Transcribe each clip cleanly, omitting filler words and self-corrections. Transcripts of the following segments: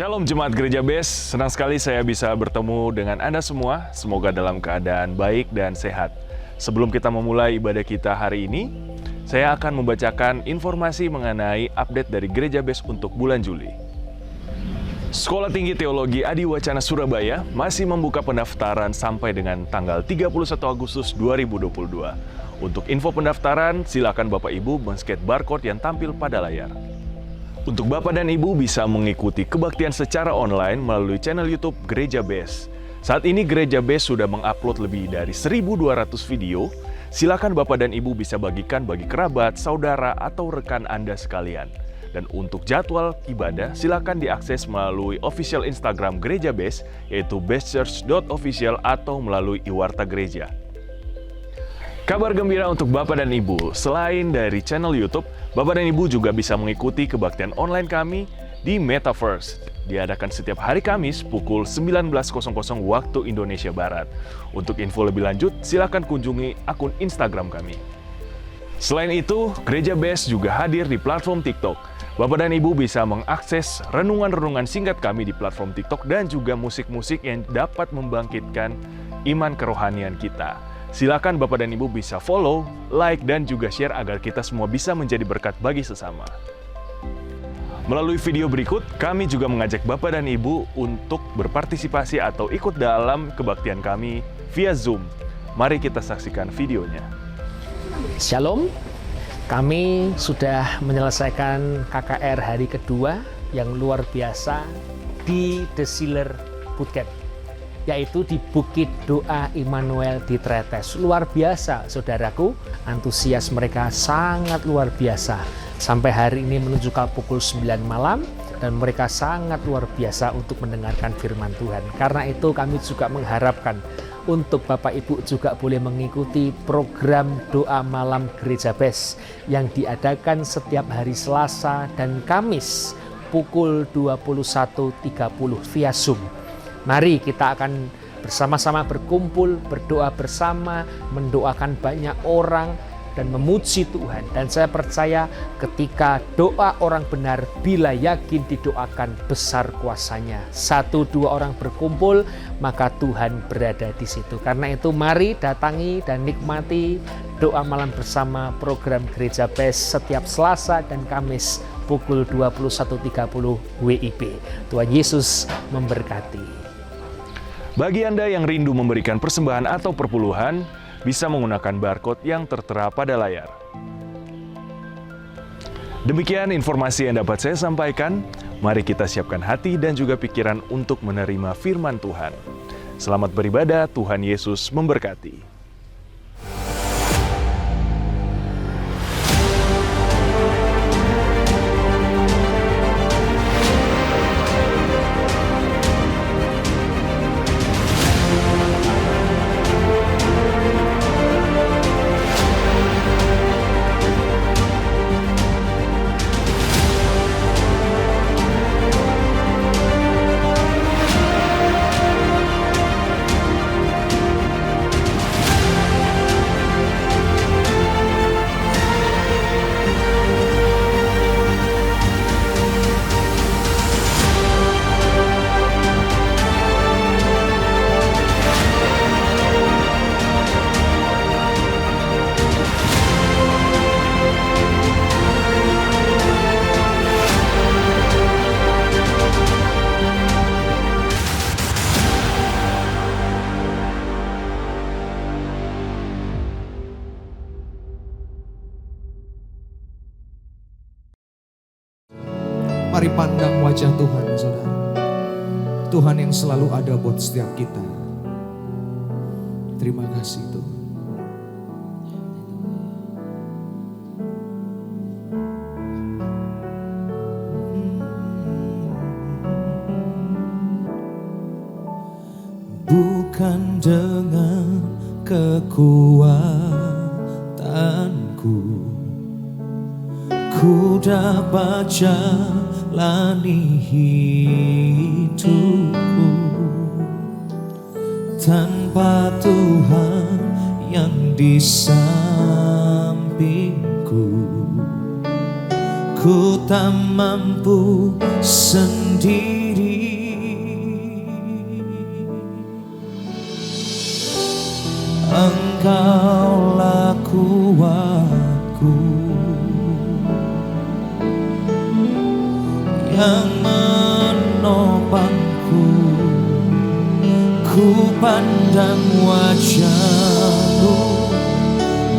Shalom Jemaat Gereja BES, senang sekali saya bisa bertemu dengan Anda semua. Semoga dalam keadaan baik dan sehat. Sebelum kita memulai ibadah kita hari ini, saya akan membacakan informasi mengenai update dari Gereja BES untuk bulan Juli. Sekolah Tinggi Teologi Adi Wacana Surabaya masih membuka pendaftaran sampai dengan tanggal 31 Agustus 2022. Untuk info pendaftaran, silakan Bapak Ibu men-scan barcode yang tampil pada layar. Untuk Bapak dan Ibu bisa mengikuti kebaktian secara online melalui channel YouTube Gereja BES. Saat ini Gereja BES sudah mengupload lebih dari 1.200 video. Silakan Bapak dan Ibu bisa bagikan bagi kerabat, saudara, atau rekan Anda sekalian. Dan untuk jadwal ibadah, silakan diakses melalui official Instagram Gereja BES, yaitu bestchurch.official atau melalui Iwarta Gereja. Kabar gembira untuk Bapak dan Ibu, selain dari channel YouTube, Bapak dan Ibu juga bisa mengikuti kebaktian online kami di Metaverse. Diadakan setiap hari Kamis pukul 19.00 waktu Indonesia Barat. Untuk info lebih lanjut, silakan kunjungi akun Instagram kami. Selain itu, Gereja BES juga hadir di platform TikTok. Bapak dan Ibu bisa mengakses renungan-renungan singkat kami di platform TikTok dan juga musik-musik yang dapat membangkitkan iman kerohanian kita. Silakan Bapak dan Ibu bisa follow, like, dan juga share agar kita semua bisa menjadi berkat bagi sesama. Melalui video berikut, kami juga mengajak Bapak dan Ibu untuk berpartisipasi atau ikut dalam kebaktian kami via Zoom. Mari kita saksikan videonya. Shalom, kami sudah menyelesaikan KKR hari kedua yang luar biasa di The Sealer Bootcamp, yaitu di Bukit Doa Immanuel di Tretes. Luar biasa, saudaraku, antusias mereka sangat luar biasa. Sampai hari ini menunjukkan pukul 9 malam, dan mereka sangat luar biasa untuk mendengarkan firman Tuhan. Karena itu kami juga mengharapkan untuk Bapak Ibu juga boleh mengikuti program doa malam Gereja BES yang diadakan setiap hari Selasa dan Kamis pukul 21.30 via Zoom. Mari kita akan bersama-sama berkumpul, berdoa bersama, mendoakan banyak orang, dan memuji Tuhan. Dan saya percaya ketika doa orang benar, bila yakin didoakan, besar kuasanya. 1-2 orang berkumpul, maka Tuhan berada di situ. Karena itu mari datangi dan nikmati doa malam bersama program Gereja BES setiap Selasa dan Kamis pukul 21.30 WIB. Tuhan Yesus memberkati. Bagi Anda yang rindu memberikan persembahan atau perpuluhan, bisa menggunakan barcode yang tertera pada layar. Demikian informasi yang dapat saya sampaikan. Mari kita siapkan hati dan juga pikiran untuk menerima firman Tuhan. Selamat beribadah, Tuhan Yesus memberkati. Mari pandang wajah Tuhan, saudara. Tuhan yang selalu ada buat setiap kita. Terima kasih Tuhan. Bukan dengan kekuatanku ku dapat jalani hidupku tanpa Tuhan yang di sampingku. Ku tak mampu sendiri, Engkaulah kuatku yang menopangku. Ku pandang wajah-Mu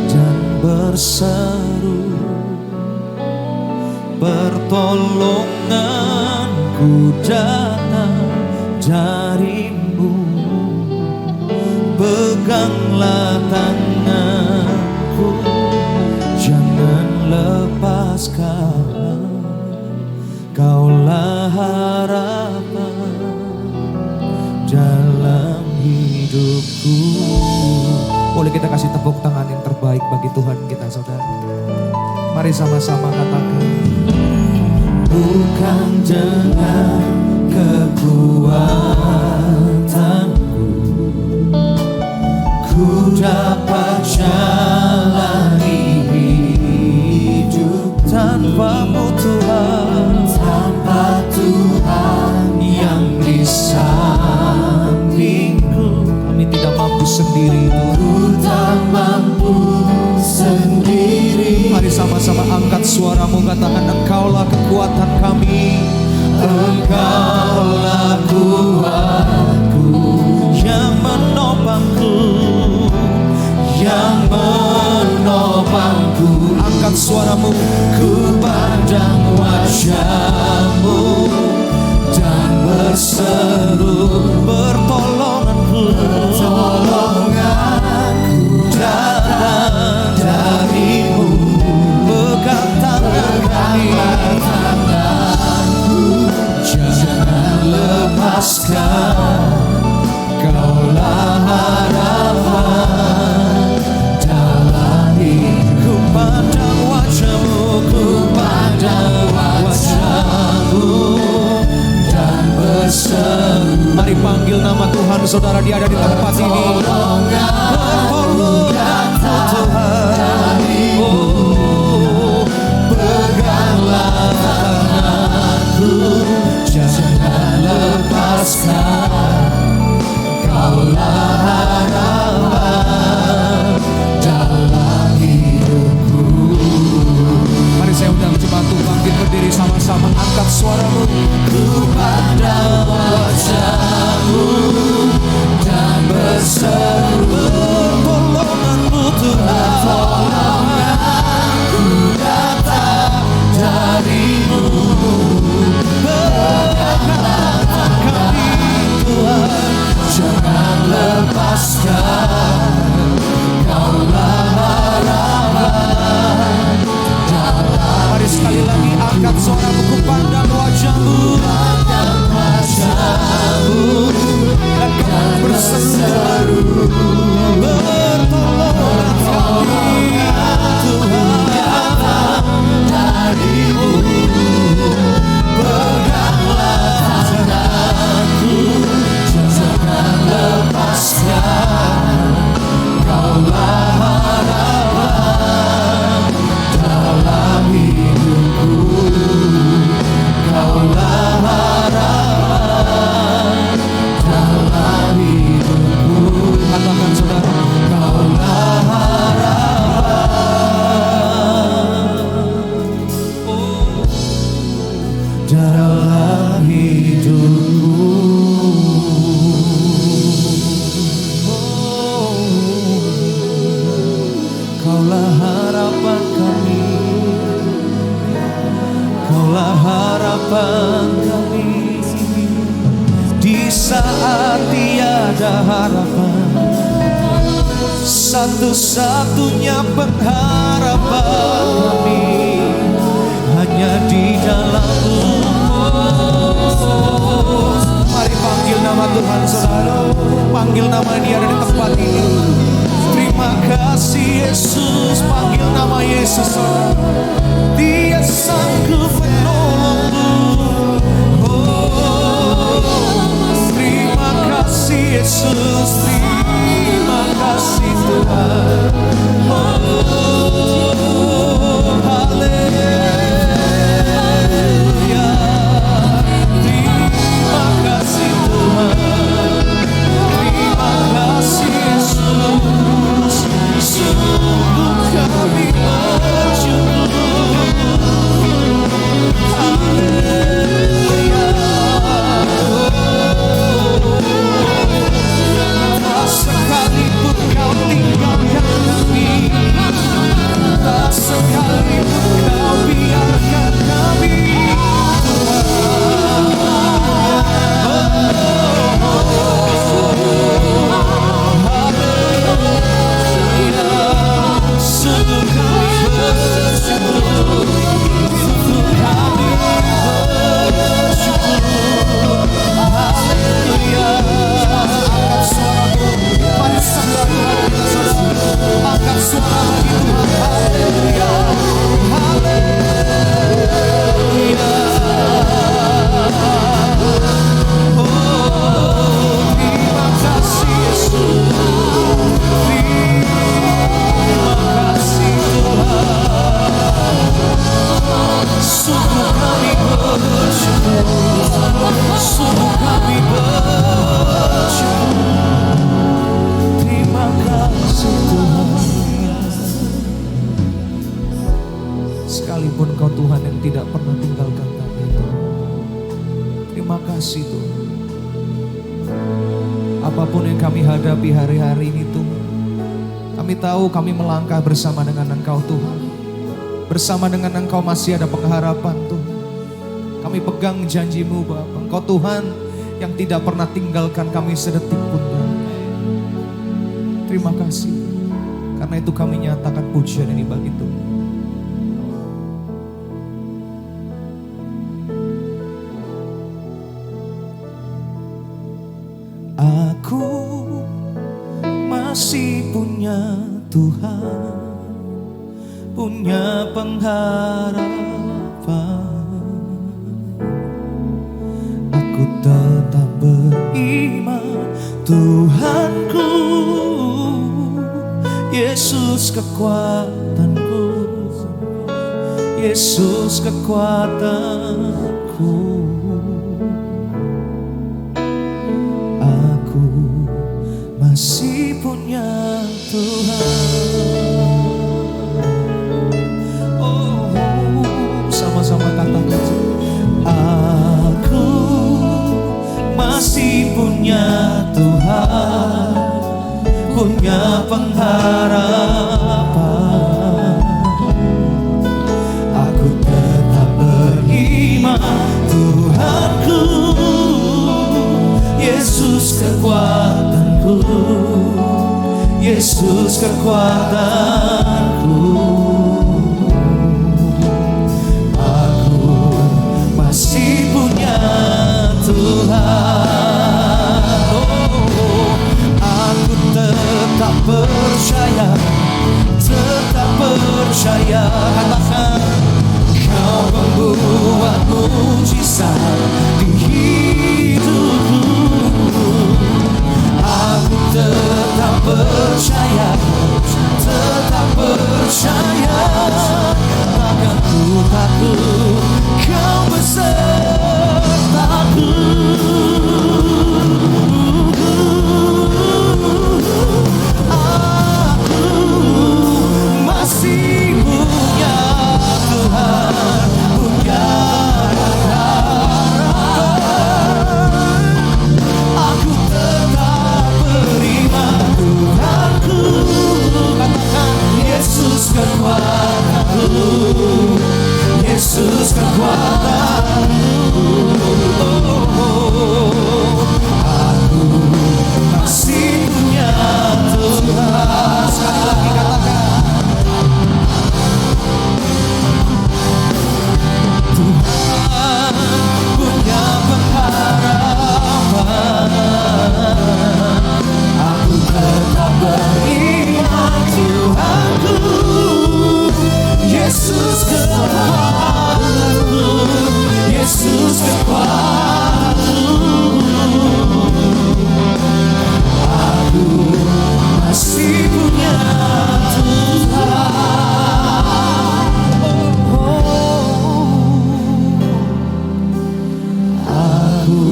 dan berseru, pertolonganku datang dari-Mu. Peganglah tanganku, jangan lepaskan. Kaulah harapan dalam hidupku. Boleh kita kasih tepuk tangan yang terbaik bagi Tuhan kita, saudara. Mari sama-sama katakan. Bukan dengan kekuatanku ku dapat jalani hidup tanpa-Mu Tuhan. Tanpa Tuhan yang di sampingku, kami tidak mampu sendiri. Ku tak mampu sendiri. Mari sama-sama angkat suaramu, katakan Engkaulah kekuatan kami. Engkaulah kuatku yang menopangku, yang menopangku. Angkat suaramu, ku pandang wajah-Mu dan berseru, pertolonganku datang dari-Mu. Pegang tangan kami, jangan lepaskan. Kaulah harapan dalam hidupku. Pandang wajah-Mu, ku pandang wajah-Mu dan berseru. Mari panggil nama Tuhan, saudara, Dia ada di tempat ini. Pertolonganku Tuhan, oh, peganglah tanganku, jangan lepaskan. Kaulah harapan dalam hidupku. Mari saya undang jemaat untuk bangkit berdiri sama-sama. Angkat suaramu. Ku pandang wajah-Mu dan berseru, pertolongan-Mu Tuhan. Pertolonganku datang dari-Mu. Peganglah kami Tuhan, jangan lepaskan. Kaulah harapan dalam. Mari sekali lagi angkat suaramu. Ku pandang wajah-Mu, pandang wajah-Mu dan kau berseru, pertolongan kami Tuhan dari-Mu. Peganglah tanganku, jangan lepaskan. Kaulah harapan dalam hidupku. Kaulah harapan dalam hidupku. Katakan saudara, Kaulah harapan, oh, dalam hidupku. Kaulah harapan kami, Kaulah harapan kami. Di saat tiada harapan, satu-satunya pengharapan kami hanya di dalam-Mu. Mari panggil nama Tuhan, saudara. Panggil nama Dia ada di tempat ini. Terima kasih Yesus. Panggil nama Yesus, saudara. Dia sanggup menolongmu. Oh, terima kasih Yesus. Terima kasih Tuhan. Oh, haleluya. Terima kasih Tuhan. Terima kasih Yesus. tidak pernah tinggalkan kami Tuhan. Terima kasih Tuhan. Apapun yang kami hadapi hari-hari ini Tuhan, kami tahu kami melangkah bersama dengan Engkau Tuhan. Bersama dengan Engkau masih ada pengharapan Tuhan. Kami pegang janji-Mu Bapa. Engkau Tuhan yang tidak pernah tinggalkan kami sedetik pun Tuhan. Terima kasih. Karena itu kami nyatakan pujian ini bagi Tuhan. Aku masih punya Tuhan, punya pengharapan. Aku tetap beriman, Tuhanku, Yesus kekuatanku, Yesus kekuatanku. Aku masih punya Tuhan. Oh, sama-sama katakan. Aku masih punya Tuhan, punya pengharapan. Aku tetap beriman, Tuhanku, Yesus kekuatanku, Yesus kekuatanku. Aku masih punya Tuhan. Oh, aku tetap percaya, tetap percaya. Katakan, Kau membuat mujizat di hidupku. Aku tetap percaya, tetap percaya. Takkan ku takut, Kau besertaku. Aku masih punya Tuhan, punya harapan. Aku tetap beriman, Tuhanku. Katakan, Yesus kekuatanku, Yesus kekuatanku. Aku masih punya Tuhan. Sekali lagi katakan, Tuhan punya pengharapan. Aku tetap beriman, Tuhanku, Yesus kekuatanku, Yesus kekuatanku. Aku masih punya Tuhan. Aku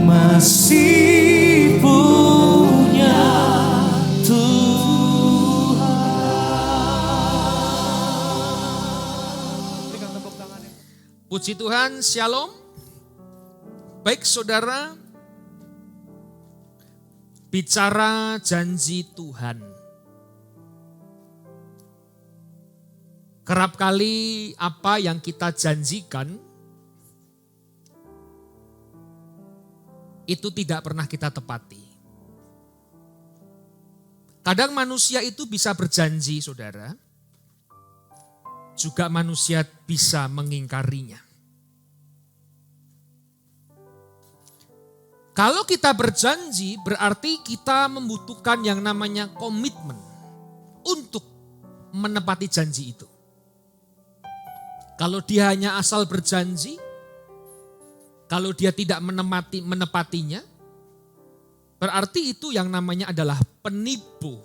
masih punya Tuhan. Puji Tuhan, Shalom. Baik saudara, bicara janji Tuhan. Kerap kali apa yang kita janjikan itu tidak pernah kita tepati. Kadang manusia itu bisa berjanji, saudara. Juga manusia bisa mengingkarinya. Kalau kita berjanji berarti kita membutuhkan yang namanya komitmen untuk menepati janji itu. Kalau dia hanya asal berjanji, kalau dia tidak menepatinya, berarti itu yang namanya adalah penipu.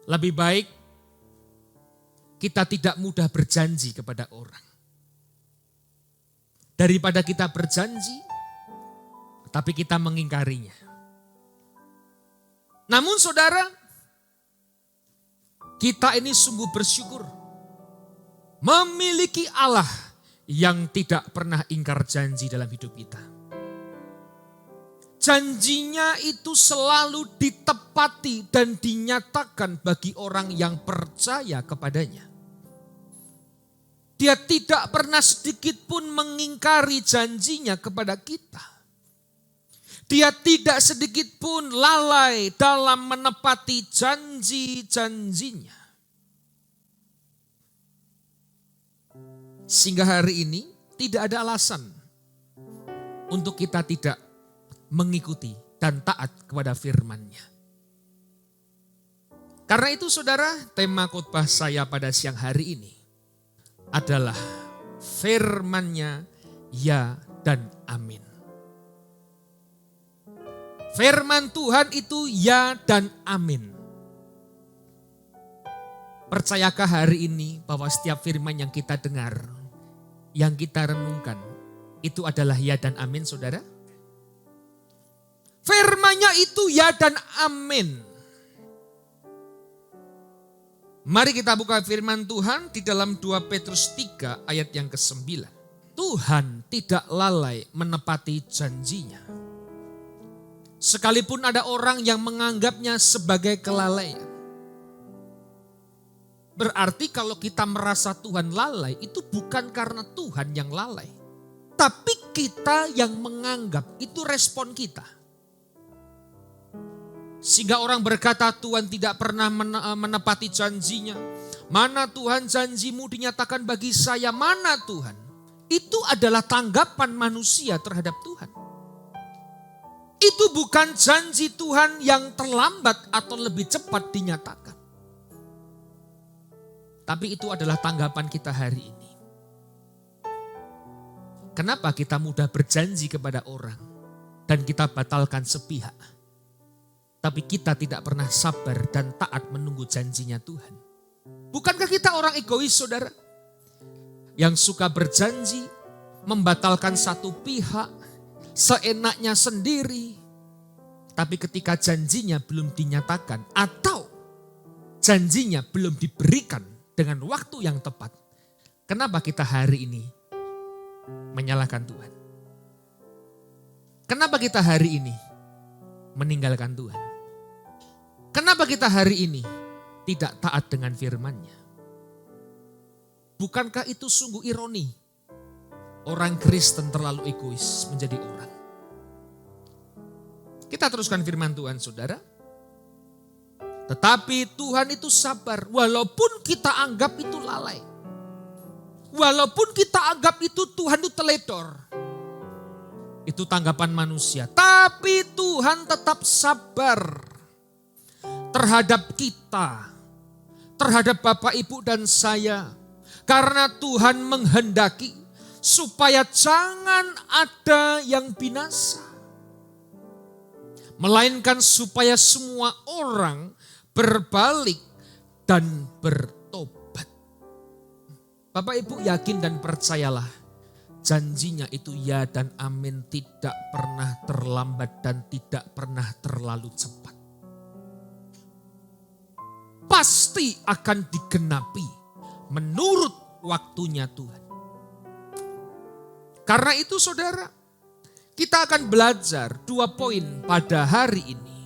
Lebih baik kita tidak mudah berjanji kepada orang. Daripada kita berjanji, tapi kita mengingkarinya. Namun saudara, Kita ini sungguh bersyukur memiliki Allah yang tidak pernah ingkar janji dalam hidup kita. Janjinya itu selalu ditepati dan dinyatakan bagi orang yang percaya kepadanya. Dia tidak pernah sedikit pun mengingkari janjinya kepada kita. Dia tidak sedikit pun lalai dalam menepati janji-janjinya. Sehingga hari ini tidak ada alasan untuk kita tidak mengikuti dan taat kepada firman-Nya. Karena itu saudara, tema khotbah saya pada siang hari ini adalah firman-Nya ya dan amin. Firman Tuhan itu ya dan amin. Percayakah hari ini bahwa setiap firman yang kita dengar, yang kita renungkan, itu adalah ya dan amin saudara? Firman-Nya itu ya dan amin. Mari kita buka firman Tuhan di dalam 2 Petrus 3 ayat yang ke-9. Tuhan tidak lalai menepati janjinya. Sekalipun ada orang yang menganggapnya sebagai kelalaian. Berarti kalau kita merasa Tuhan lalai, itu bukan karena Tuhan yang lalai. Tapi kita yang menganggap, itu respon kita. Sehingga orang berkata Tuhan tidak pernah menepati janjinya. Mana Tuhan janjimu dinyatakan bagi saya, mana Tuhan? Itu adalah tanggapan manusia terhadap Tuhan. Itu bukan janji Tuhan yang terlambat atau lebih cepat dinyatakan. Tapi itu adalah tanggapan kita hari ini. Kenapa kita mudah berjanji kepada orang dan kita batalkan sepihak? Tapi kita tidak pernah sabar dan taat menunggu janjinya Tuhan. Bukankah kita orang egois saudara? Yang suka berjanji, membatalkan satu pihak, seenaknya sendiri. Tapi ketika janjinya belum dinyatakan atau janjinya belum diberikan dengan waktu yang tepat. Kenapa kita hari ini menyalahkan Tuhan? Kenapa kita hari ini meninggalkan Tuhan? Kenapa kita hari ini tidak taat dengan firman-Nya? Bukankah itu sungguh ironi? Orang Kristen terlalu egois menjadi orang. Kita teruskan firman Tuhan saudara. Tetapi Tuhan itu sabar walaupun kita anggap itu lalai. Walaupun kita anggap itu Tuhan itu teledor. Itu tanggapan manusia. Tapi Tuhan tetap sabar terhadap kita. Terhadap Bapak Ibu dan saya. Karena Tuhan menghendaki supaya jangan ada yang binasa. Melainkan supaya semua orang berbalik dan bertobat. Bapak Ibu yakin dan percayalah, janjinya itu ya dan amin, tidak pernah terlambat dan tidak pernah terlalu cepat. Pasti akan digenapi menurut waktunya Tuhan. Karena itu saudara, kita akan belajar 2 poin pada hari ini.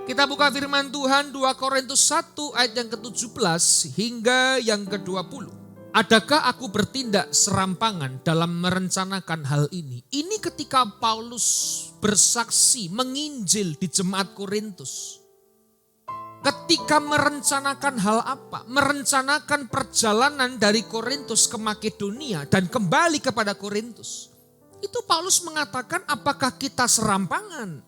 Kita buka firman Tuhan 2 Korintus 1 ayat yang ke-17 hingga yang ke-20. Adakah aku bertindak serampangan dalam merencanakan hal ini? Ini ketika Paulus bersaksi menginjil di jemaat Korintus. Ketika merencanakan hal apa? Merencanakan perjalanan dari Korintus ke Makedonia dan kembali kepada Korintus. Itu Paulus mengatakan, apakah kita serampangan?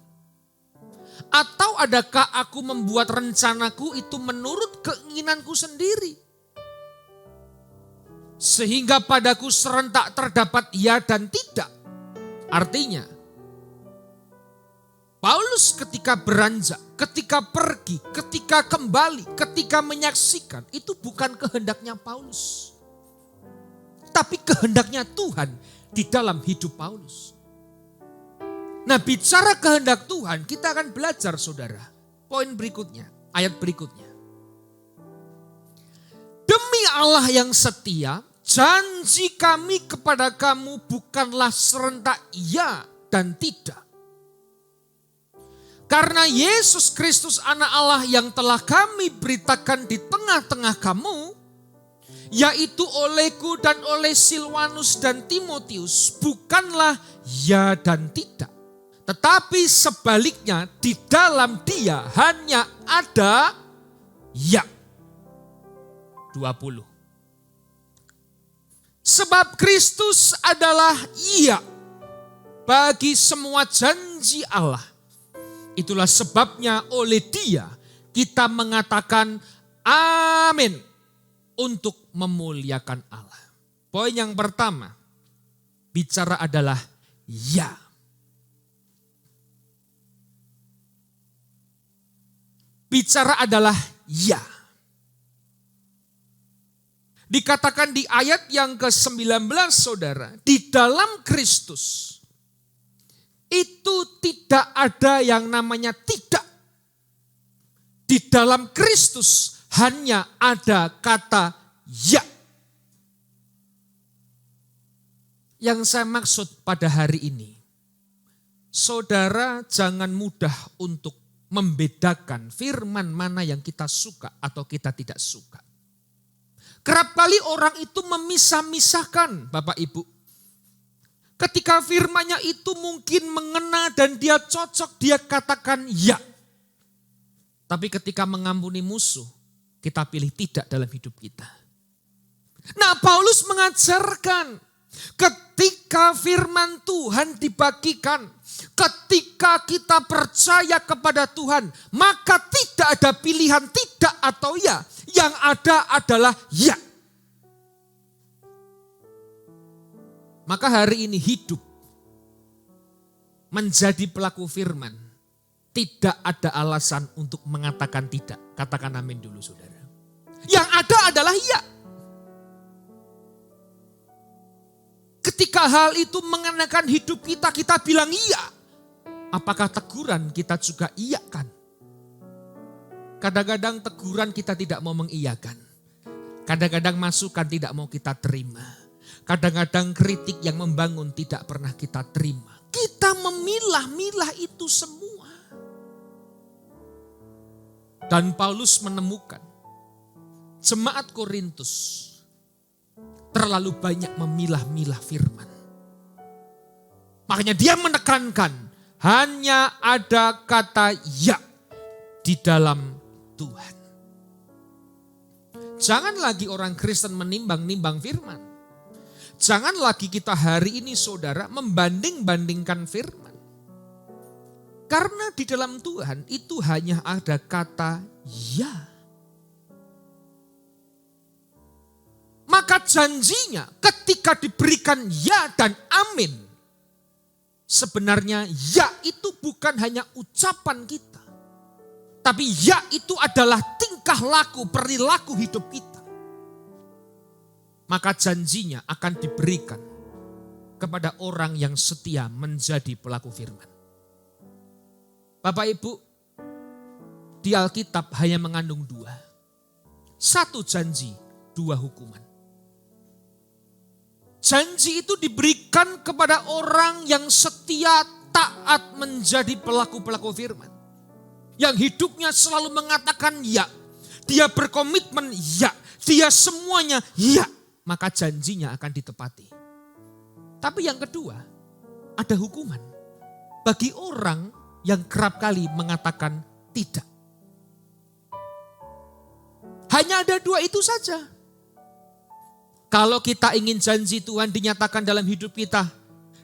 Atau adakah aku membuat rencanaku itu menurut keinginanku sendiri? Sehingga padaku serentak terdapat ya dan tidak. Artinya, Paulus ketika beranjak, ketika pergi, ketika kembali, ketika menyaksikan, itu bukan kehendaknya Paulus. Tapi kehendaknya Tuhan di dalam hidup Paulus. Nah, bicara kehendak Tuhan, kita akan belajar saudara. Poin berikutnya, ayat berikutnya. Allah yang setia, janji kami kepada kamu bukanlah serentak ya dan tidak. Karena Yesus Kristus anak Allah yang telah kami beritakan di tengah-tengah kamu, yaitu olehku dan oleh Silwanus dan Timotius, bukanlah ya dan tidak. Tetapi sebaliknya di dalam dia hanya ada ya. 20. Sebab Kristus adalah iya bagi semua janji Allah. Itulah sebabnya oleh dia kita mengatakan amin untuk memuliakan Allah. Poin yang pertama, bicara adalah ya. Bicara adalah ya. Dikatakan di ayat yang ke-19 saudara, di dalam Kristus itu tidak ada yang namanya tidak. Di dalam Kristus hanya ada kata ya. Yang saya maksud pada hari ini, saudara jangan mudah untuk membedakan firman mana yang kita suka atau kita tidak suka. Kerap kali orang itu memisah-misahkan Bapak Ibu. Ketika firmannya itu mungkin mengena dan dia cocok, dia katakan ya. Tapi ketika mengampuni musuh, kita pilih tidak dalam hidup kita. Nah, Paulus mengajarkan ketika firman Tuhan dibagikan, ketika kita percaya kepada Tuhan, maka tidak ada pilihan tidak atau ya. Yang ada adalah ya. Maka hari ini hidup menjadi pelaku firman. Tidak ada alasan untuk mengatakan tidak. Katakan amin dulu saudara. Yang ada adalah ya. Ketika hal itu mengenakan hidup kita, kita bilang iya. Apakah teguran kita juga iyakan? Kadang-kadang teguran kita tidak mau mengiyakan. Kadang-kadang masukan tidak mau kita terima. Kadang-kadang kritik yang membangun tidak pernah kita terima. Kita memilah-milah itu semua. Dan Paulus menemukan jemaat Korintus terlalu banyak memilah-milah firman. Makanya dia menekankan hanya ada kata ya di dalam Tuhan. Jangan lagi orang Kristen menimbang-nimbang firman. Jangan lagi kita hari ini saudara membanding-bandingkan firman. Karena di dalam Tuhan itu hanya ada kata ya. Maka janjinya ketika diberikan ya dan amin. Sebenarnya ya itu bukan hanya ucapan kita. Tapi ya itu adalah tingkah laku, perilaku hidup kita. Maka janjinya akan diberikan kepada orang yang setia menjadi pelaku firman. Bapak Ibu, di Alkitab hanya mengandung dua. Satu janji, dua hukuman. Janji itu diberikan kepada orang yang setia taat menjadi pelaku-pelaku firman. Yang hidupnya selalu mengatakan ya. Dia berkomitmen ya. Dia semuanya ya. Maka janjinya akan ditepati. Tapi yang kedua, ada hukuman. Bagi orang yang kerap kali mengatakan tidak. Hanya ada dua itu saja. Kalau kita ingin janji Tuhan dinyatakan dalam hidup kita.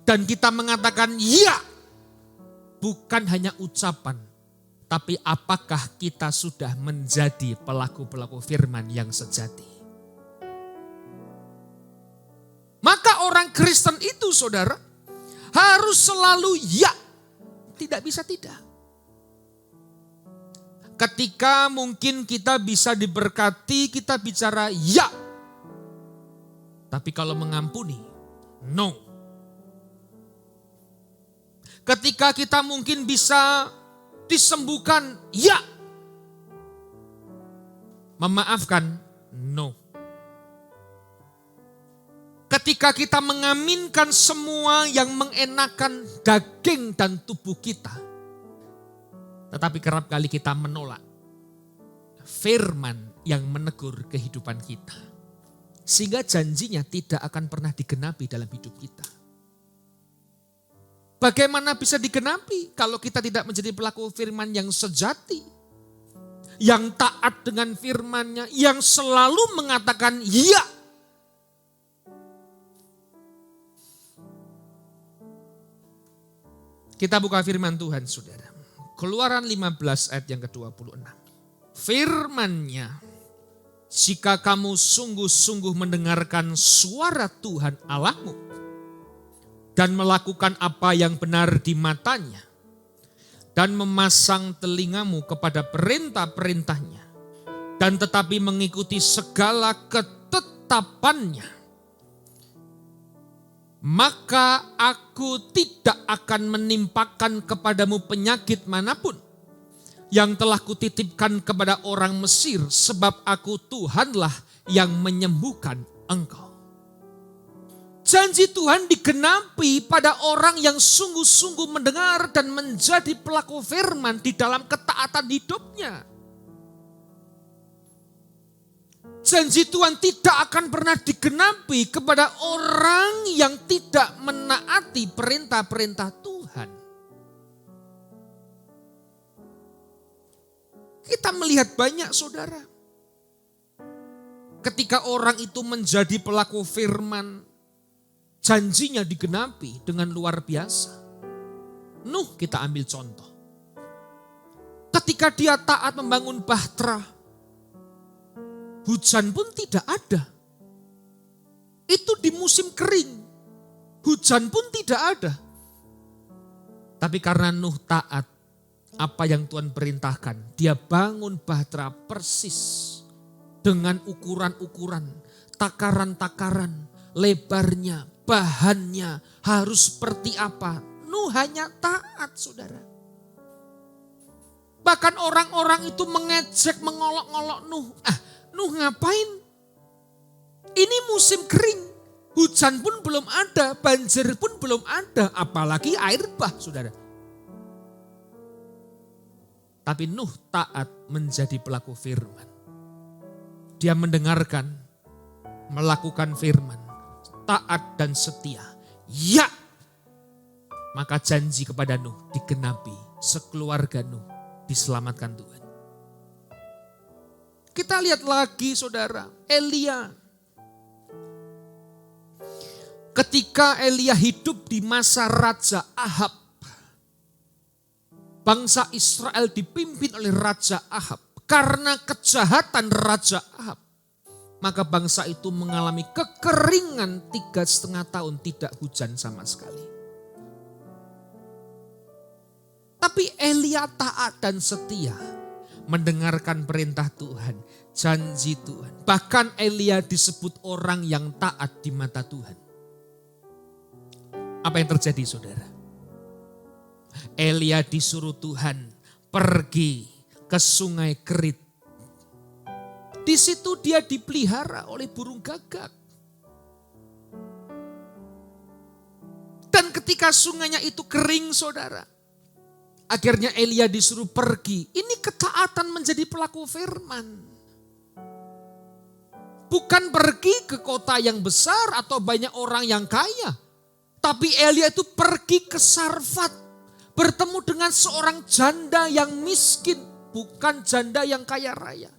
Dan kita mengatakan ya. Bukan hanya ucapan. Tapi apakah kita sudah menjadi pelaku-pelaku firman yang sejati? Maka orang Kristen itu saudara harus selalu ya. Tidak bisa tidak. Ketika mungkin kita bisa diberkati, kita bicara ya. Tapi kalau mengampuni, no. Ketika kita mungkin bisa disembuhkan, ya. Memaafkan, no. Ketika kita mengaminkan semua yang mengenakan daging dan tubuh kita, tetapi kerap kali kita menolak firman yang menegur kehidupan kita. Sehingga janjinya tidak akan pernah digenapi dalam hidup kita. Bagaimana bisa digenapi kalau kita tidak menjadi pelaku firman yang sejati? Yang taat dengan firman-Nya, yang selalu mengatakan ya. Kita buka firman Tuhan, saudara. Keluaran 15 ayat yang ke-26. Firman-Nya, jika kamu sungguh-sungguh mendengarkan suara Tuhan Allahmu dan melakukan apa yang benar di matanya dan memasang telingamu kepada perintah-perintahnya dan tetapi mengikuti segala ketetapannya, maka aku tidak akan menimpakan kepadamu penyakit manapun yang telah kutitipkan kepada orang Mesir, sebab aku Tuhanlah yang menyembuhkan engkau. Janji Tuhan digenapi pada orang yang sungguh-sungguh mendengar dan menjadi pelaku firman di dalam ketaatan hidupnya. Janji Tuhan tidak akan pernah digenapi kepada orang yang tidak menaati perintah-perintah Tuhan. Kita melihat banyak, saudara. Ketika orang itu menjadi pelaku firman, janjinya digenapi dengan luar biasa. Nuh, kita ambil contoh. Ketika dia taat membangun bahtera, hujan pun tidak ada. Itu di musim kering. Hujan pun tidak ada. Tapi karena Nuh taat apa yang Tuhan perintahkan, dia bangun bahtera persis dengan ukuran-ukuran, takaran-takaran, lebarnya, bahannya harus seperti apa. Nuh hanya taat, saudara. Bahkan orang-orang itu mengejek, mengolok-olok Nuh. Nuh ngapain? Ini musim kering. Hujan pun belum ada, banjir pun belum ada. Apalagi air bah, saudara. Tapi Nuh taat menjadi pelaku firman. Dia mendengarkan, melakukan firman. Taat dan setia. Ya. Maka janji kepada Nuh digenapi. Sekeluarga Nuh diselamatkan Tuhan. Kita lihat lagi, saudara, Elia. Ketika Elia hidup di masa Raja Ahab, bangsa Israel dipimpin oleh Raja Ahab. Karena kejahatan Raja Ahab, maka bangsa itu mengalami kekeringan 3,5 tahun, tidak hujan sama sekali. Tapi Elia taat dan setia. Mendengarkan perintah Tuhan, janji Tuhan. Bahkan Elia disebut orang yang taat di mata Tuhan. Apa yang terjadi, saudara? Elia disuruh Tuhan pergi ke sungai Kerit. Di situ dia dipelihara oleh burung gagak. Dan ketika sungainya itu kering, saudara, akhirnya Elia disuruh pergi. Ini ketaatan menjadi pelaku firman. Bukan pergi ke kota yang besar atau banyak orang yang kaya. Tapi Elia itu pergi ke Sarfat. Bertemu dengan seorang janda yang miskin. Bukan janda yang kaya raya.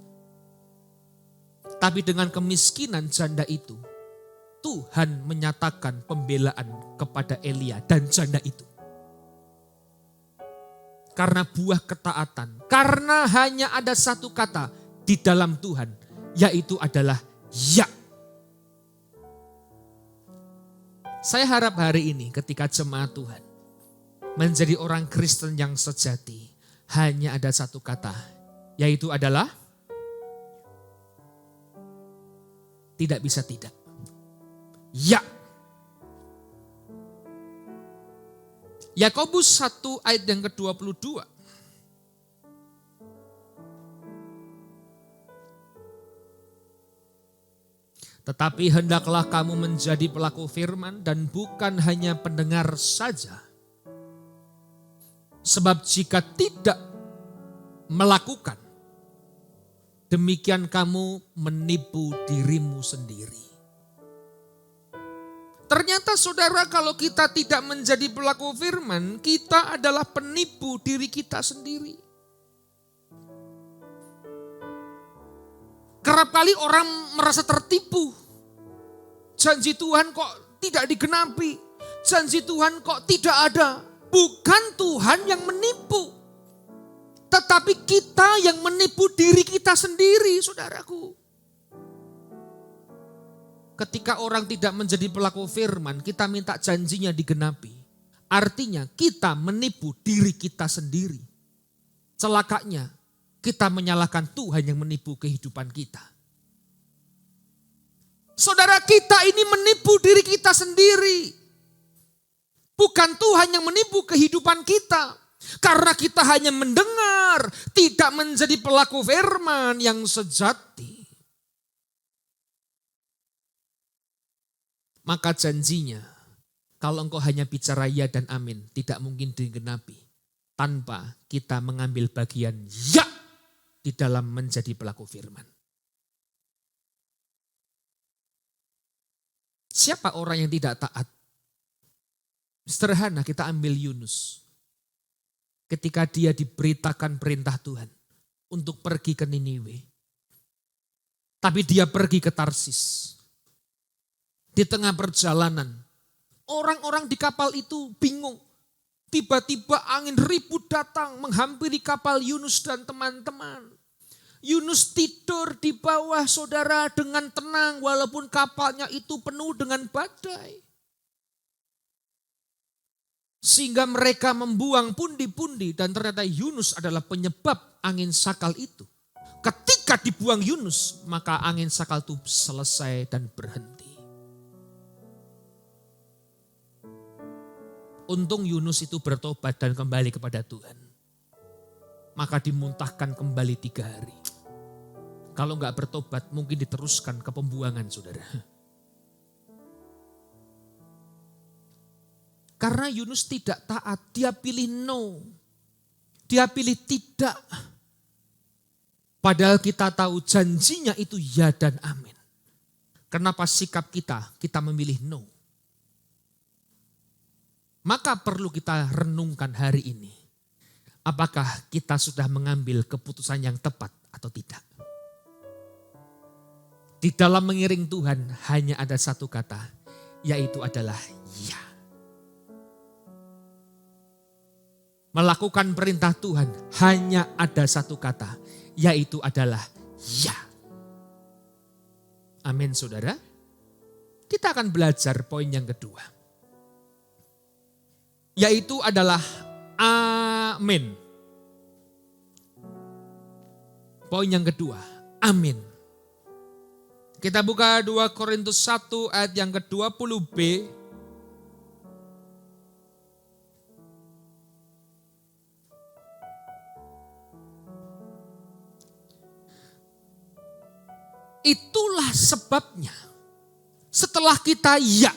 Tapi dengan kemiskinan janda itu, Tuhan menyatakan pembelaan kepada Elia dan janda itu. Karena buah ketaatan. Karena hanya ada satu kata di dalam Tuhan. Yaitu adalah ya. Saya harap hari ini ketika jemaat Tuhan menjadi orang Kristen yang sejati. Hanya ada satu kata. Yaitu adalah tidak bisa tidak. Ya. Yakobus 1 ayat yang ke-22. Tetapi hendaklah kamu menjadi pelaku firman dan bukan hanya pendengar saja. Sebab jika tidak melakukan, demikian kamu menipu dirimu sendiri. Ternyata saudara, kalau kita tidak menjadi pelaku firman, kita adalah penipu diri kita sendiri. Kerap kali orang merasa tertipu. Janji Tuhan kok tidak digenapi. Janji Tuhan kok tidak ada. Bukan Tuhan yang menipu. Tetapi kita yang menipu diri kita sendiri, saudaraku. Ketika orang tidak menjadi pelaku firman, kita minta janjinya digenapi. Artinya kita menipu diri kita sendiri. Celakanya, kita menyalahkan Tuhan yang menipu kehidupan kita. Saudara, kita ini menipu diri kita sendiri. Bukan Tuhan yang menipu kehidupan kita. Karena kita hanya mendengar, tidak menjadi pelaku firman yang sejati. Maka janjinya, kalau engkau hanya bicara ya dan amin, tidak mungkin digenapi. Tanpa kita mengambil bagian ya di dalam menjadi pelaku firman. Siapa orang yang tidak taat? Sederhana, kita ambil Yunus. Ketika dia diberitakan perintah Tuhan untuk pergi ke Niniwe. Tapi dia pergi ke Tarsis. Di tengah perjalanan, orang-orang di kapal itu bingung. Tiba-tiba angin ribut datang menghampiri kapal Yunus dan teman-teman. Yunus tidur di bawah saudara dengan tenang walaupun kapalnya itu penuh dengan badai. Sehingga mereka membuang pundi-pundi dan ternyata Yunus adalah penyebab angin sakal itu. Ketika dibuang Yunus, maka angin sakal itu selesai dan berhenti. Untung Yunus itu bertobat dan kembali kepada Tuhan. Maka dimuntahkan kembali 3 hari. Kalau enggak bertobat mungkin diteruskan ke pembuangan saudara. Karena Yunus tidak taat, dia pilih no. Dia pilih tidak. Padahal kita tahu janjinya itu ya dan amin. Kenapa sikap kita memilih no? Maka perlu kita renungkan hari ini. Apakah kita sudah mengambil keputusan yang tepat atau tidak? Di dalam mengiring Tuhan hanya ada satu kata, yaitu adalah ya. Melakukan perintah Tuhan hanya ada satu kata, yaitu adalah ya. Amin saudara. Kita akan belajar poin yang kedua. Yaitu adalah amin. Poin yang kedua, amin. Kita buka 2 Korintus 1 ayat yang ke-20b. Itulah sebabnya setelah kita ya,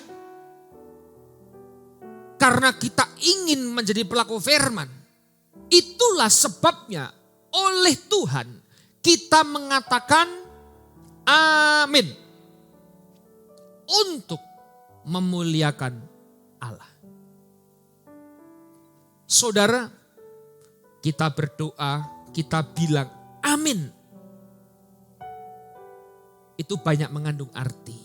karena kita ingin menjadi pelaku firman, itulah sebabnya oleh Tuhan kita mengatakan amin untuk memuliakan Allah. Saudara, kita berdoa, kita bilang amin. Itu banyak mengandung arti.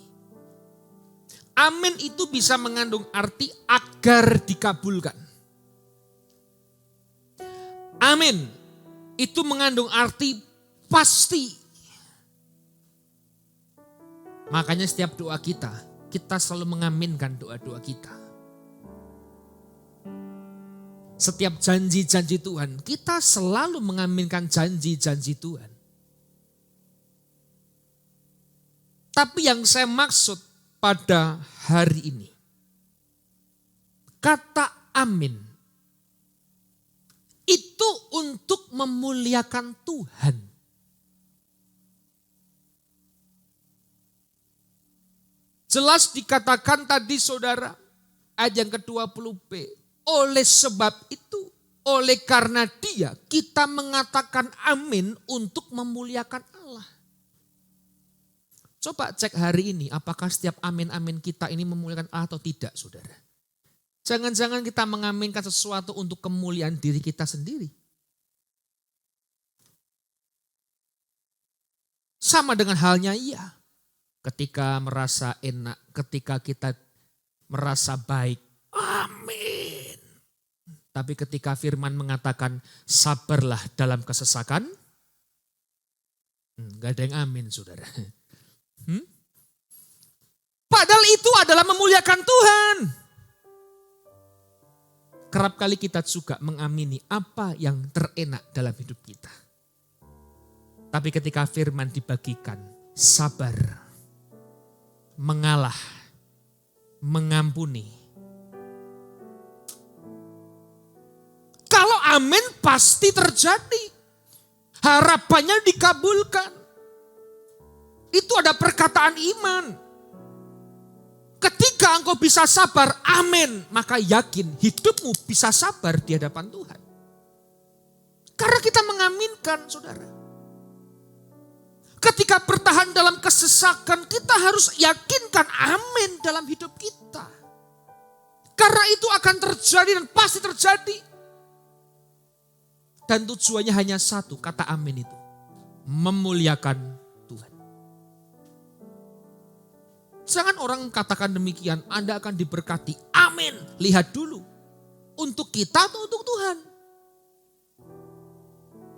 Amin itu bisa mengandung arti agar dikabulkan. Amin itu mengandung arti pasti. Makanya setiap doa kita selalu mengaminkan doa-doa kita. Setiap janji-janji Tuhan, kita selalu mengaminkan janji-janji Tuhan. Tapi yang saya maksud pada hari ini, kata amin itu untuk memuliakan Tuhan. Jelas dikatakan tadi saudara, ayat yang ke-20b. Oleh sebab itu, oleh karena dia, kita mengatakan amin untuk memuliakan Allah. Coba cek hari ini, apakah setiap amin-amin kita ini memuliakan Allah atau tidak, saudara. Jangan-jangan kita mengaminkan sesuatu untuk kemuliaan diri kita sendiri. Sama dengan halnya ia. Ketika merasa enak, ketika kita merasa baik, amin. Tapi ketika firman mengatakan sabarlah dalam kesesakan, gak ada yang amin saudara. Padahal itu adalah memuliakan Tuhan. Kerap kali kita juga mengamini apa yang terenak dalam hidup kita. Tapi ketika firman dibagikan, sabar, mengalah, mengampuni. Kalau amin pasti terjadi. Harapannya dikabulkan. Itu ada perkataan iman. Ketika engkau bisa sabar, amin. Maka yakin hidupmu bisa sabar di hadapan Tuhan. Karena kita mengaminkan saudara. Ketika bertahan dalam kesesakan, kita harus yakinkan amin dalam hidup kita. Karena itu akan terjadi dan pasti terjadi. Dan tujuannya hanya satu, kata amin itu. Memuliakan Tuhan. Jangan orang katakan demikian, Anda akan diberkati. Amin. Lihat dulu. Untuk kita atau untuk Tuhan?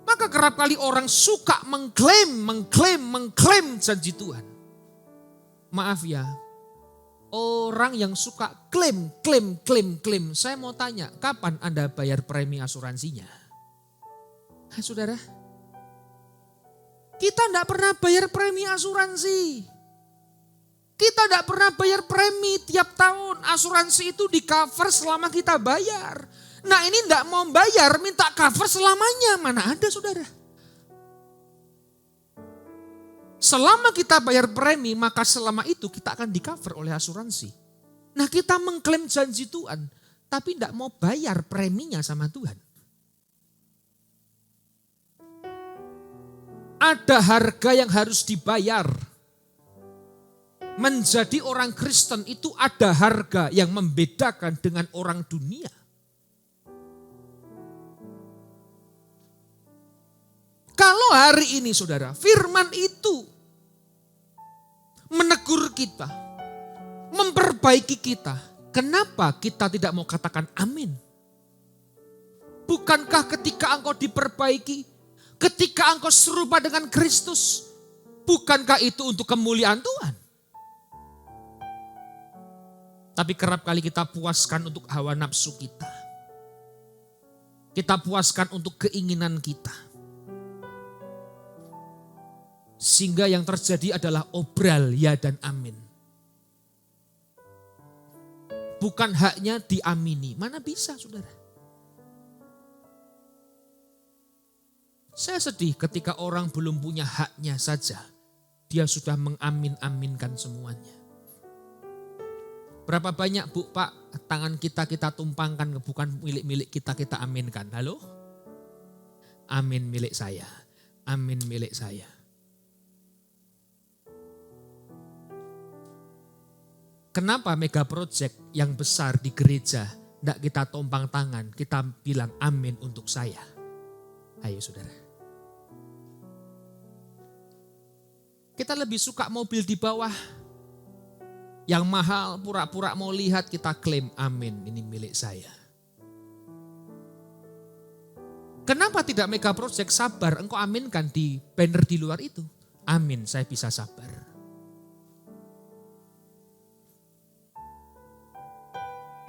Maka kerap kali orang suka mengklaim janji Tuhan. Maaf ya, orang yang suka klaim. Saya mau tanya, kapan Anda bayar premi asuransinya? Saudara, kita tidak pernah bayar premi asuransi. Kita tidak pernah bayar premi tiap tahun. Asuransi itu di cover selama kita bayar. Nah ini tidak mau bayar, minta cover selamanya. Mana ada saudara? Selama kita bayar premi, maka selama itu kita akan di cover oleh asuransi. Nah kita mengklaim janji Tuhan, tapi tidak mau bayar preminya sama Tuhan. Ada harga yang harus dibayar. Menjadi orang Kristen itu ada harga yang membedakan dengan orang dunia. Kalau hari ini saudara, firman itu menegur kita, memperbaiki kita. Kenapa kita tidak mau katakan amin? Bukankah ketika engkau diperbaiki, ketika engkau serupa dengan Kristus, bukankah itu untuk kemuliaan Tuhan? Tapi kerap kali kita puaskan untuk hawa nafsu kita. Kita puaskan untuk keinginan kita. Sehingga yang terjadi adalah obral ya dan amin. Bukan haknya diamini. Mana bisa saudara? Saya sedih ketika orang belum punya haknya saja. Dia sudah mengamin-aminkan semuanya. Berapa banyak bu pak tangan kita tumpangkan bukan milik-milik kita aminkan. Halo? Amin milik saya. Amin milik saya. Kenapa mega project yang besar di gereja tidak kita tumpang tangan, kita bilang amin untuk saya. Ayo saudara. Kita lebih suka mobil di bawah. Yang mahal pura-pura mau lihat kita klaim amin ini milik saya. Kenapa tidak mega project sabar engkau aminkan di banner di luar itu. Amin saya bisa sabar.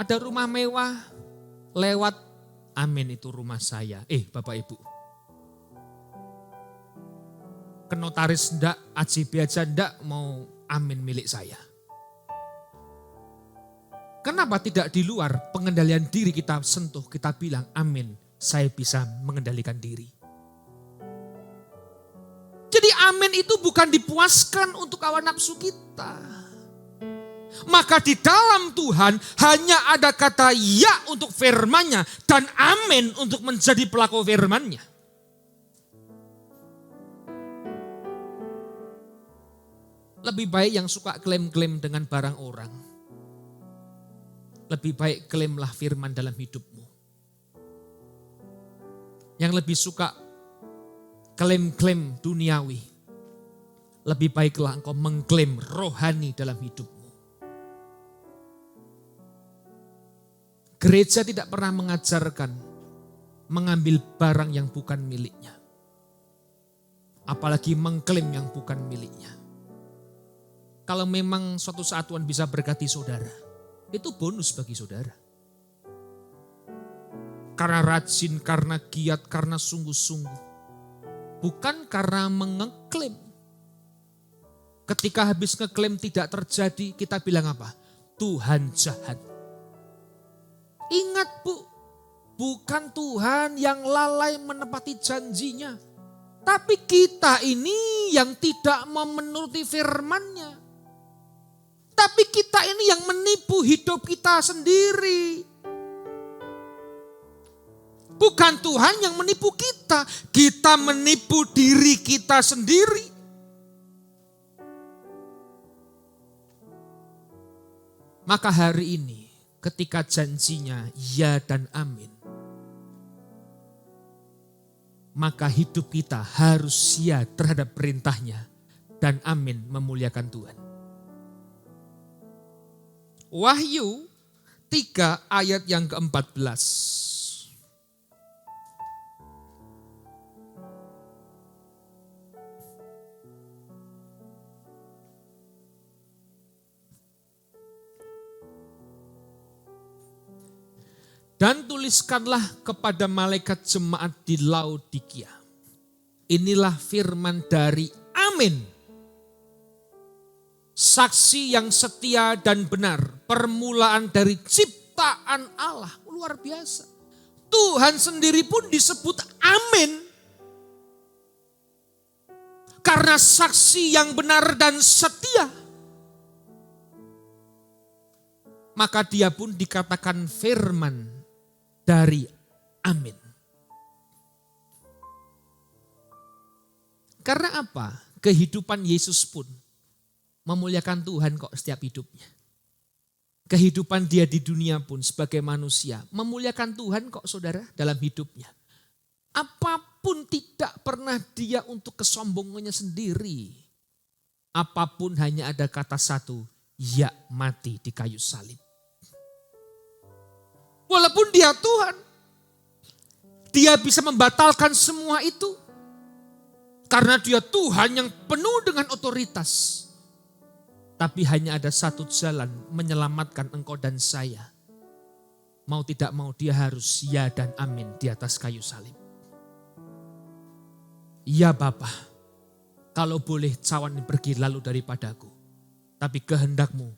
Ada rumah mewah lewat amin itu rumah saya. Bapak ibu. Ke notaris ndak, AJB aja ndak mau amin milik saya. Kenapa tidak di luar pengendalian diri kita sentuh, kita bilang amin, saya bisa mengendalikan diri. Jadi amin itu bukan dipuaskan untuk hawa nafsu kita. Maka di dalam Tuhan hanya ada kata ya untuk firman-Nya dan amin untuk menjadi pelaku firman-Nya. Lebih baik yang suka klaim-klaim dengan barang orang. Lebih baik klaimlah firman dalam hidupmu. Yang lebih suka klaim-klaim duniawi. Lebih baiklah engkau mengklaim rohani dalam hidupmu. Gereja tidak pernah mengajarkan mengambil barang yang bukan miliknya. Apalagi mengklaim yang bukan miliknya. Kalau memang suatu saat Tuhan bisa berkati saudara, itu bonus bagi saudara. Karena rajin, karena giat, karena sungguh-sungguh. Bukan karena mengeklaim. Ketika habis ngeklaim tidak terjadi, kita bilang apa? Tuhan jahat. Ingat Bu, bukan Tuhan yang lalai menepati janjinya. Tapi kita ini yang tidak mau menuruti firman-Nya. Tapi kita ini yang menipu hidup kita sendiri. Bukan Tuhan yang menipu kita. Kita menipu diri kita sendiri. Maka hari ini ketika janjinya ya dan amin. Maka hidup kita harus ya terhadap perintahnya. Dan amin memuliakan Tuhan. Wahyu 3 ayat yang ke-14. Dan tuliskanlah kepada malaikat jemaat di Laodikia. Inilah firman dari amin. Saksi yang setia dan benar. Permulaan dari ciptaan Allah. Luar biasa. Tuhan sendiri pun disebut amin. Karena saksi yang benar dan setia. Maka dia pun dikatakan firman dari amin. Karena apa? Kehidupan Yesus pun memuliakan Tuhan kok setiap hidupnya. Kehidupan dia di dunia pun sebagai manusia memuliakan Tuhan kok saudara dalam hidupnya. Apapun tidak pernah dia untuk kesombongannya sendiri. Apapun hanya ada kata satu, ya mati di kayu salib. Walaupun dia Tuhan, dia bisa membatalkan semua itu. Karena dia Tuhan yang penuh dengan otoritas. Tapi hanya ada satu jalan menyelamatkan engkau dan saya. Mau tidak mau dia harus ya dan amin di atas kayu salib. Ya Bapa, kalau boleh cawan ini pergi lalu daripadaku. Tapi kehendakmu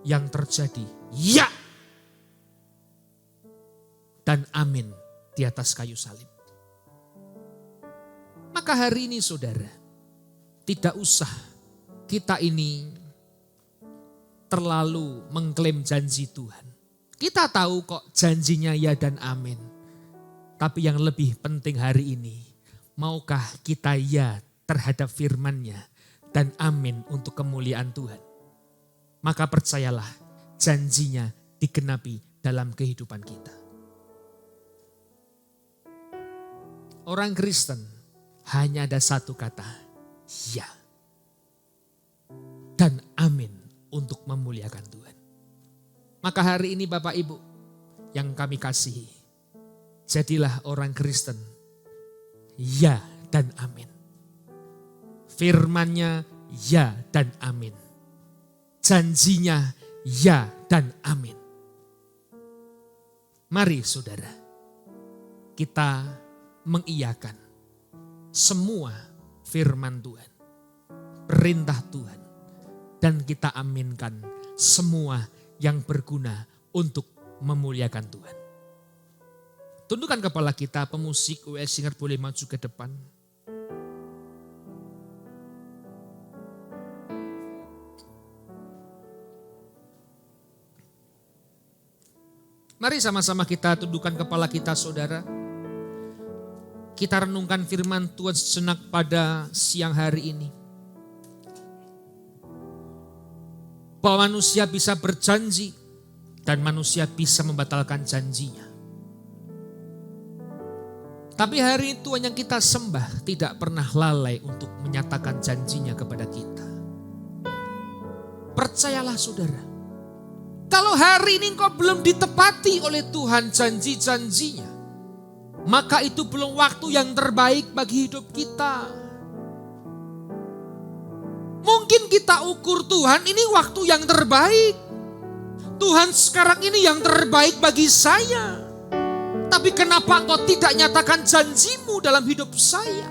yang terjadi, ya. Dan amin di atas kayu salib. Maka hari ini saudara, tidak usah kita ini terlalu mengklaim janji Tuhan. Kita tahu kok janjinya ya dan amin. Tapi yang lebih penting hari ini, maukah kita ya terhadap firman-Nya dan amin untuk kemuliaan Tuhan. Maka percayalah janjinya digenapi dalam kehidupan kita. Orang Kristen hanya ada satu kata, ya. Dan amin untuk memuliakan Tuhan. Maka hari ini Bapak Ibu yang kami kasihi, jadilah orang Kristen, ya dan amin. Firman-Nya ya dan amin. Janjinya ya dan amin. Mari saudara, kita mengiyakan semua firman Tuhan, perintah Tuhan. Dan kita aminkan semua yang berguna untuk memuliakan Tuhan. Tundukkan kepala kita, pemusik US Singer boleh maju ke depan. Mari sama-sama kita tundukkan kepala kita, saudara. Kita renungkan firman Tuhan sejenak pada siang hari ini. Bahwa manusia bisa berjanji dan manusia bisa membatalkan janjinya. Tapi hari Tuhan yang kita sembah tidak pernah lalai untuk menyatakan janjinya kepada kita. Percayalah saudara. Kalau hari ini engkau belum ditepati oleh Tuhan janji-janjinya, maka itu belum waktu yang terbaik bagi hidup kita. Mungkin kita ukur Tuhan ini waktu yang terbaik. Tuhan sekarang ini yang terbaik bagi saya. Tapi kenapa engkau tidak nyatakan janjimu dalam hidup saya?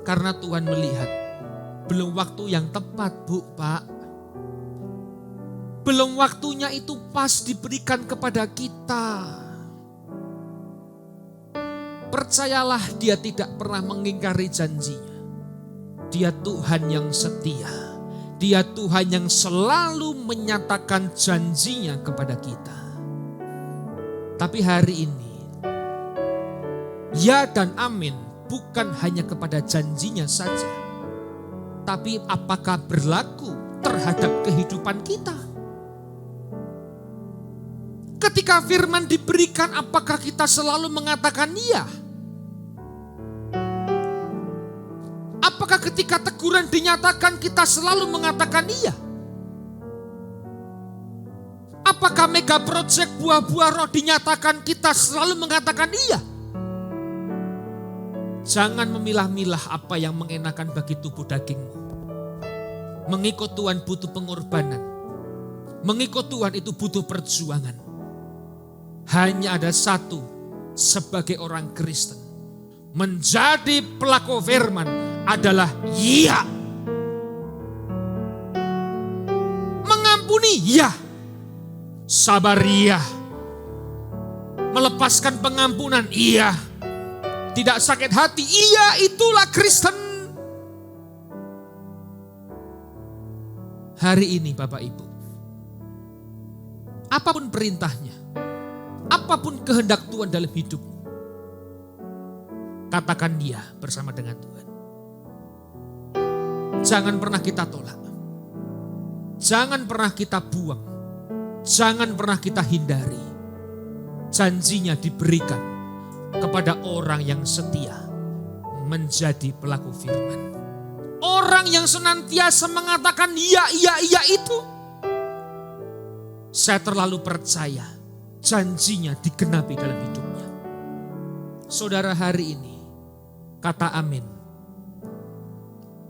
Karena Tuhan melihat belum waktu yang tepat, Bu, Pak. Belum waktunya itu pas diberikan kepada kita. Percayalah, Dia tidak pernah mengingkari janjinya. Dia Tuhan yang setia. Dia Tuhan yang selalu menyatakan janjinya kepada kita. Tapi hari ini, ya dan amin bukan hanya kepada janjinya saja. Tapi apakah berlaku terhadap kehidupan kita? Ketika firman diberikan, apakah kita selalu mengatakan iya? Apakah ketika teguran dinyatakan kita selalu mengatakan iya? Apakah mega project buah-buah roh dinyatakan kita selalu mengatakan iya? Jangan memilah-milah apa yang mengenakan bagi tubuh dagingmu. Mengikut Tuhan butuh pengorbanan. Mengikut Tuhan itu butuh perjuangan. Hanya ada satu sebagai orang Kristen. Menjadi pelaku firman adalah iya. Mengampuni iya. Sabar iya. Melepaskan pengampunan iya. Tidak sakit hati iya, itulah Kristen. Hari ini Bapak Ibu, apapun perintahnya, apapun kehendak Tuhan dalam hidupmu, katakan dia bersama dengan Tuhan. Jangan pernah kita tolak. Jangan pernah kita buang. Jangan pernah kita hindari. Janjinya diberikan kepada orang yang setia menjadi pelaku firman. Orang yang senantiasa mengatakan iya itu. Saya terlalu percaya janjinya digenapi dalam hidupnya. Saudara, hari ini kata amin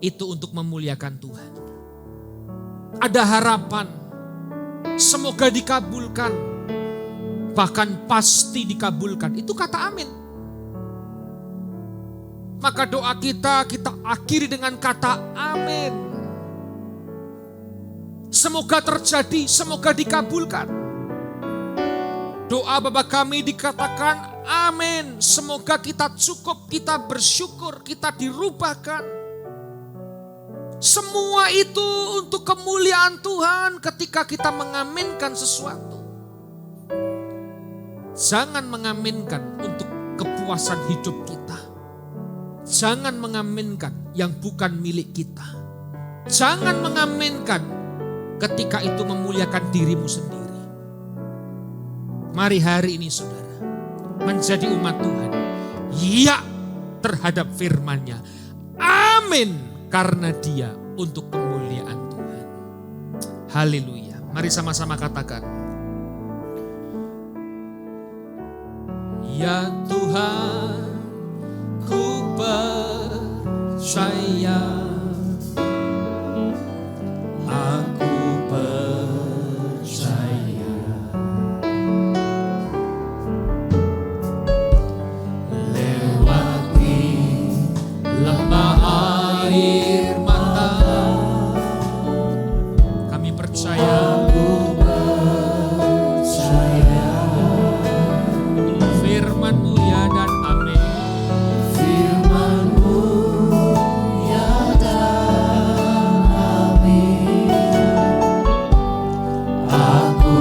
itu untuk memuliakan Tuhan. Ada harapan, semoga dikabulkan, bahkan pasti dikabulkan. Itu kata amin. Maka doa kita akhiri dengan kata amin. Semoga terjadi, semoga dikabulkan. Doa Bapa kami dikatakan amin. Semoga kita cukup, kita bersyukur, kita dirubahkan. Semua itu untuk kemuliaan Tuhan ketika kita mengaminkan sesuatu. Jangan mengaminkan untuk kepuasan hidup kita. Jangan mengaminkan yang bukan milik kita. Jangan mengaminkan ketika itu memuliakan dirimu sendiri. Mari hari ini saudara menjadi umat Tuhan. Ya terhadap firman-Nya. Amin karena dia untuk kemuliaan Tuhan. Haleluya. Mari sama-sama katakan. Ya Tuhan, ku percaya, Aku percaya lewati lembah air mata. kami percaya Aku percaya firman-Mu ya dan amin. firman-Mu ya dan amin. Aku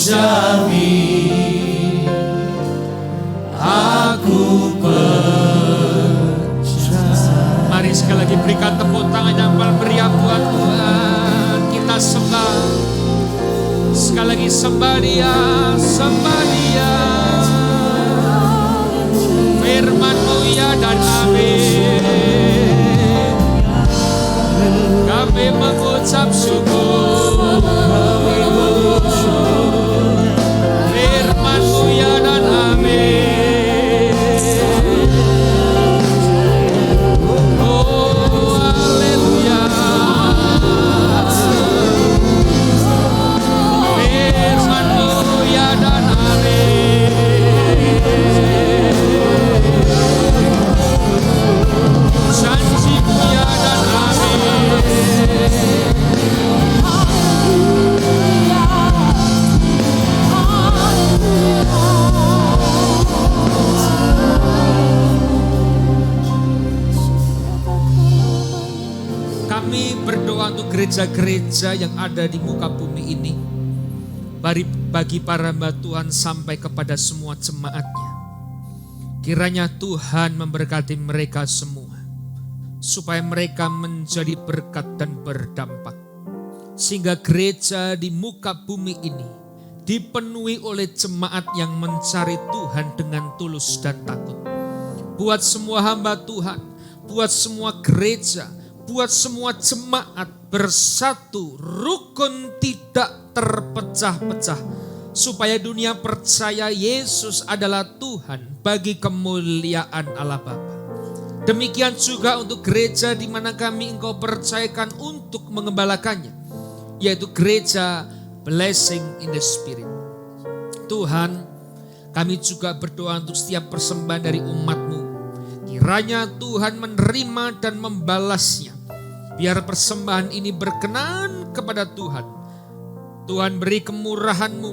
jamin, aku percaya. Mari sekali lagi berikan tepuk tangan yang paling meriah buat Tuhan. Kita sembah. Sekali lagi sembah Dia, sembah Dia. Firman-Mu ya dan amin. Kami mengucap syukur. Firman-Mu ya dan amin. Oh haleluya. Firman-Mu ya dan amin. Janji-Mu ya dan amin. Kami berdoa untuk gereja-gereja yang ada di muka bumi ini. Bagi para hamba Tuhan sampai kepada semua jemaatnya. Kiranya Tuhan memberkati mereka semua. Supaya mereka menjadi berkat dan berdampak. Sehingga gereja di muka bumi ini dipenuhi oleh jemaat yang mencari Tuhan dengan tulus dan takut. Buat semua hamba Tuhan, buat semua gereja, buat semua jemaat bersatu, rukun tidak terpecah-pecah. Supaya dunia percaya Yesus adalah Tuhan bagi kemuliaan Allah Bapa. Demikian juga untuk gereja di mana kami Engkau percayakan untuk mengembalakannya, yaitu gereja Blessing in the Spirit. Tuhan, kami juga berdoa untuk setiap persembahan dari umat-Mu. Kiranya Tuhan menerima dan membalasnya. Biar persembahan ini berkenan kepada Tuhan. Tuhan beri kemurahan-Mu,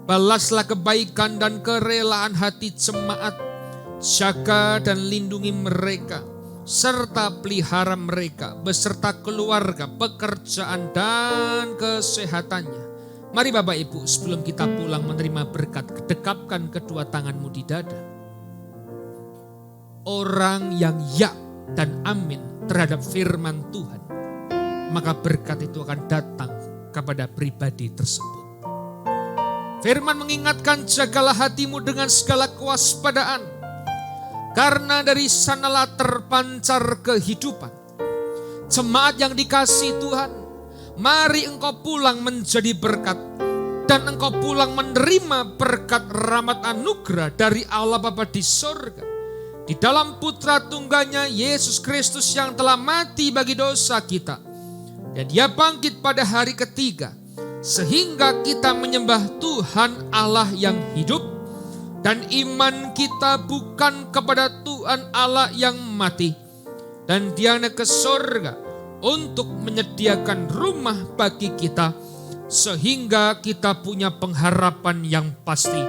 balaslah kebaikan dan kerelaan hati jemaat. Jaga dan lindungi mereka, serta pelihara mereka, beserta keluarga, pekerjaan dan kesehatannya. Mari Bapak Ibu, sebelum kita pulang menerima berkat, dekapkan kedua tanganmu di dada. Orang yang ya dan amin terhadap firman Tuhan, maka berkat itu akan datang kepada pribadi tersebut. Firman mengingatkan, jagalah hatimu dengan segala kewaspadaan, karena dari sanalah terpancar kehidupan. Jemaat yang dikasihi Tuhan, mari engkau pulang menjadi berkat. Dan engkau pulang menerima berkat rahmat anugerah dari Allah Bapa di sorga. Di dalam putra tunggalnya Yesus Kristus yang telah mati bagi dosa kita. Dan Dia bangkit pada hari ketiga. Sehingga kita menyembah Tuhan Allah yang hidup. Dan iman kita bukan kepada Tuhan Allah yang mati. Dan Dia naik ke surga untuk menyediakan rumah bagi kita. Sehingga kita punya pengharapan yang pasti.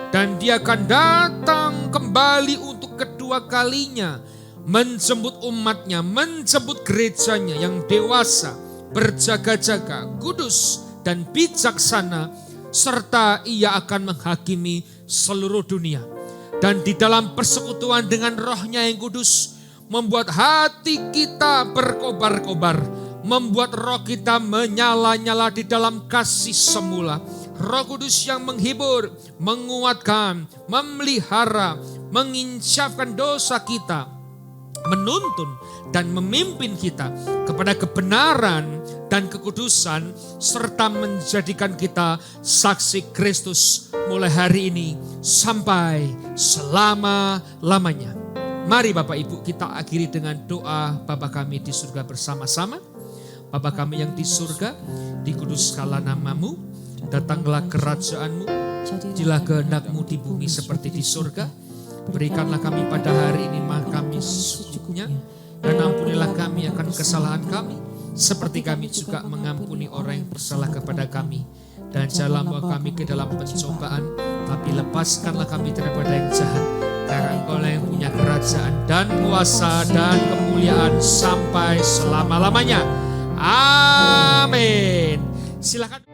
Dan Dia akan datang kembali untuk kedua kalinya. Menjemput umatnya, menjemput gerejanya yang dewasa, berjaga-jaga, kudus dan bijaksana. Serta Ia akan menghakimi seluruh dunia. Dan di dalam persekutuan dengan Roh-Nya yang kudus, membuat hati kita berkobar-kobar, membuat roh kita menyala-nyala di dalam kasih semula. Roh Kudus yang menghibur, menguatkan, memelihara, menginsafkan dosa kita, menuntun dan memimpin kita kepada kebenaran dan kekudusan, serta menjadikan kita saksi Kristus mulai hari ini sampai selama-lamanya. Mari Bapak Ibu kita akhiri dengan doa Bapa kami di surga bersama-sama. Bapa kami yang di surga, dikuduskanlah nama-Mu, datanglah kerajaan-Mu, jadilah kehendak-Mu di bumi seperti di surga. Berikanlah kami pada hari ini makan kami secukupnya, dan ampunilah kami akan kesalahan kami, seperti kami juga mengampuni orang yang bersalah kepada kami. Dan janganlah membawa kami ke dalam pencobaan, tapi lepaskanlah kami daripada yang jahat. Karena Engkau-lah yang punya kerajaan dan kuasa dan kemuliaan sampai selama-lamanya. Amin. Silakan.